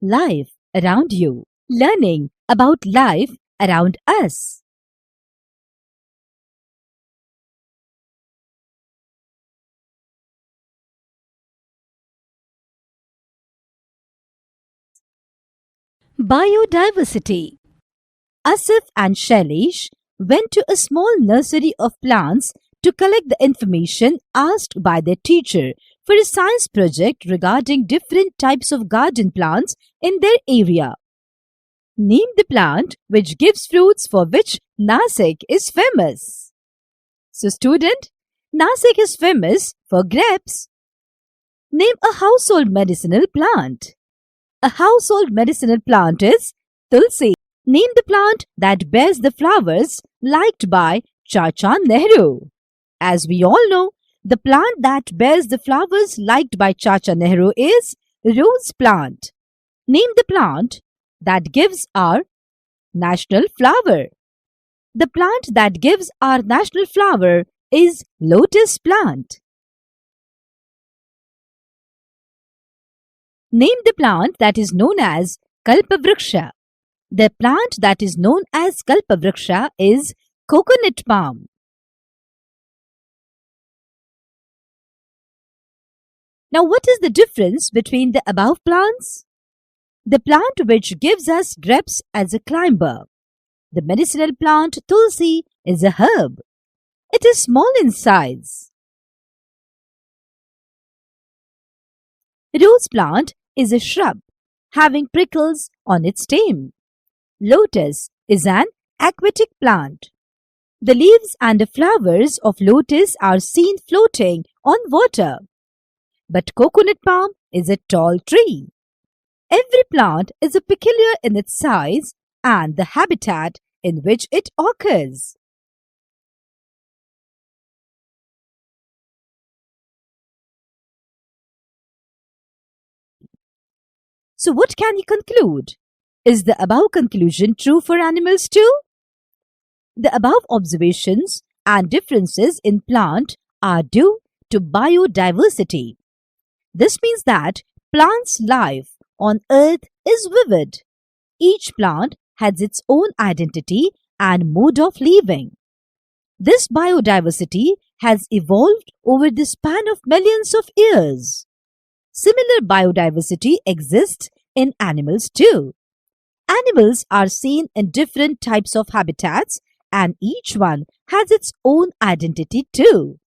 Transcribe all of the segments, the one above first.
life around you, learning about life around us. Biodiversity. Asif and Shailesh went to a small nursery of plants to collect the information asked by their teacher for a science project regarding different types of garden plants in their area. Name the plant which gives fruits for which Nasik is famous. So student, Nasik is famous for grapes. Name a household medicinal plant. A household medicinal plant is Tulsi. Name the plant that bears the flowers liked by Chacha Nehru. As we all know, the plant that bears the flowers liked by Chacha Nehru is rose plant. Name the plant that gives our national flower. The plant that gives our national flower is lotus plant. Name the plant that is known as Kalpavriksha. The plant that is known as Kalpavriksha is coconut palm. Now, what is the difference between the above plants? The plant which gives us grapes as a climber. The medicinal plant Tulsi is a herb. It is small in size. Rose plant is a shrub having prickles on its stem. Lotus is an aquatic plant. The leaves and the flowers of lotus are seen floating on water. But coconut palm is a tall tree. Every plant is peculiar in its size and the habitat in which it occurs. So what can you conclude? Is the above conclusion true for animals too? The above observations and differences in plant are due to biodiversity. This means that plants' life on earth is vivid. Each plant has its own identity and mode of living. This biodiversity has evolved over the span of millions of years. Similar biodiversity exists in animals too. Animals are seen in different types of habitats and each one has its own identity too.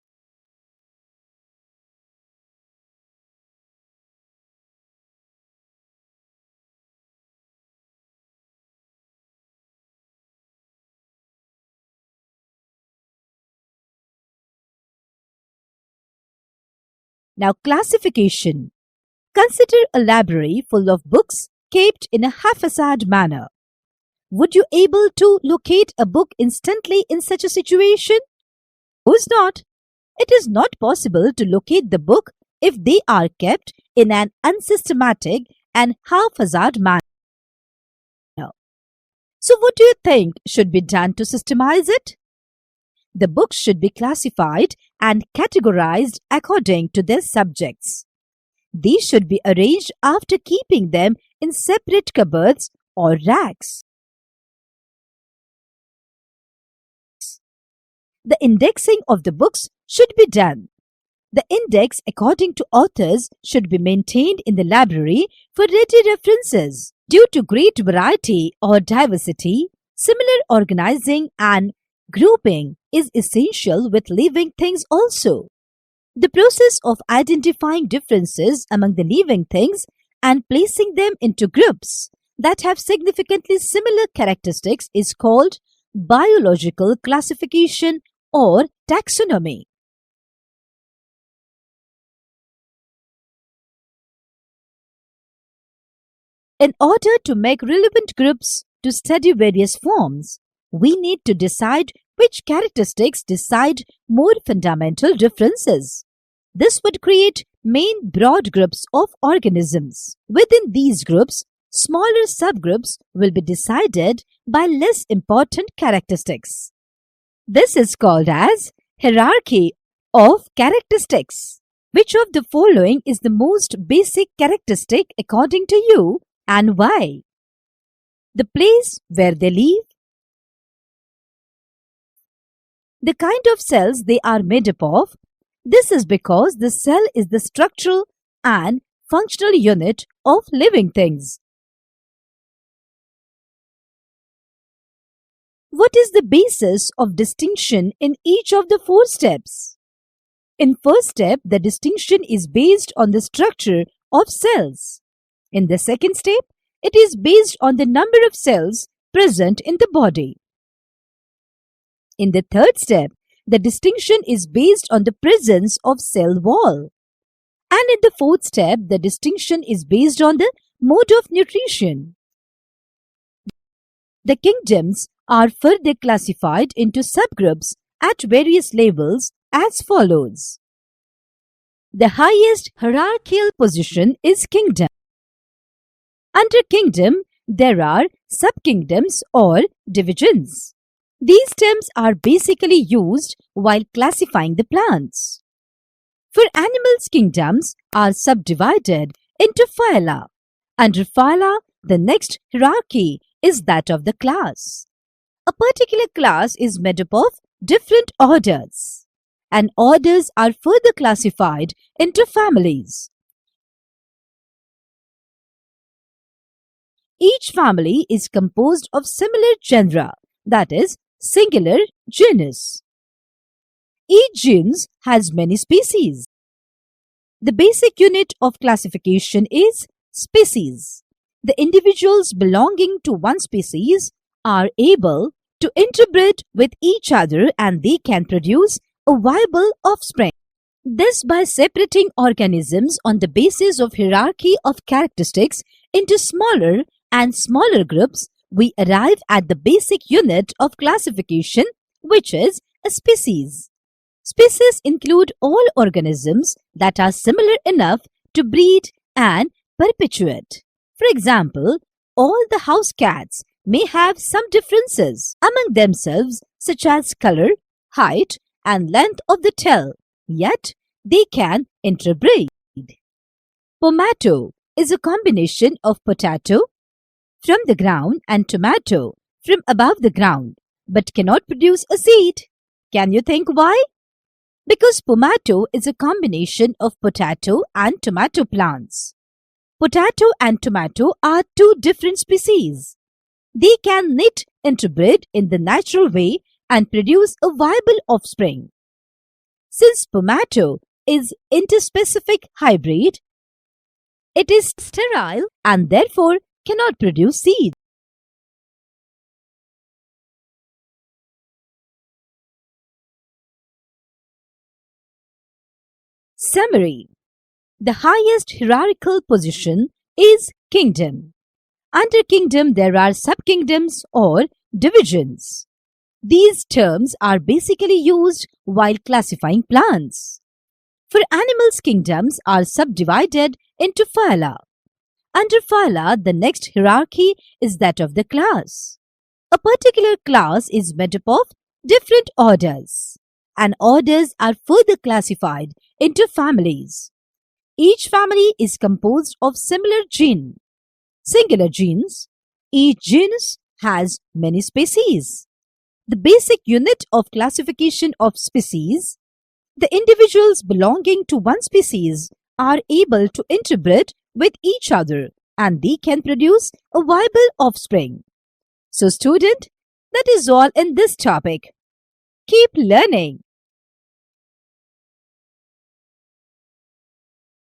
Now, classification. Consider a library full of books kept in a haphazard manner. Would you able to locate a book instantly in such a situation? Who's not? It is not possible to locate the book if they are kept in an unsystematic and haphazard manner. So what do you think should be done to systemize it? The books should be classified and categorized according to their subjects. These should be arranged after keeping them in separate cupboards or racks. The indexing of the books should be done. The index according to authors should be maintained in the library for ready references. Due to great variety or diversity, similar organizing and grouping is essential with living things also. The process of identifying differences among the living things and placing them into groups that have significantly similar characteristics is called biological classification or taxonomy. In order to make relevant groups to study various forms, we need to decide which characteristics decide more fundamental differences. This would create main broad groups of organisms. Within these groups, smaller subgroups will be decided by less important characteristics. This is called as hierarchy of characteristics. Which of the following is the most basic characteristic according to you and why? The place where they live, the kind of cells they are made up of. This is because the cell is the structural and functional unit of living things. What is the basis of distinction in each of the 4 steps? In first step, the distinction is based on the structure of cells. In the second step, it is based on the number of cells present in the body. In the third step, the distinction is based on the presence of cell wall. And in the fourth step, the distinction is based on the mode of nutrition. The kingdoms are further classified into subgroups at various levels as follows. The highest hierarchical position is kingdom. Under kingdom, there are subkingdoms or divisions. These terms are basically used while classifying the plants. For animals, kingdoms are subdivided into phyla. Under phyla, the next hierarchy is that of the class. A particular class is made up of different orders, and orders are further classified into families. Each family is composed of similar genera, that is, singular genus. Each genus has many species. The basic unit of classification is species. The individuals belonging to one species are able to interbreed with each other and they can produce a viable offspring. This by separating organisms on the basis of hierarchy of characteristics into smaller and smaller groups, we arrive at the basic unit of classification, which is a species. Species include all organisms that are similar enough to breed and perpetuate. For example, all the house cats may have some differences among themselves such as color, height and length of the tail, yet they can interbreed. Pomato is a combination of potato from the ground and tomato from above the ground, but cannot produce a seed. Can you think why? Because pomato is a combination of potato and tomato plants. Potato and tomato are 2 different species. They can not interbreed in the natural way and produce a viable offspring. Since pomato is interspecific hybrid, it is sterile and therefore cannot produce seed. Summary. The highest hierarchical position is kingdom. Under kingdom, there are subkingdoms or divisions. These terms are basically used while classifying plants. For animals, kingdoms are subdivided into phyla. Under phyla, the next hierarchy is that of the class. A particular class is made up of different orders, and orders are further classified into families. Each family is composed of similar genus, singular genus. Each genus has many species. The basic unit of classification of species, the individuals belonging to one species are able to interbreed with each other and they can produce a viable offspring. So student, that is all in this topic. Keep learning.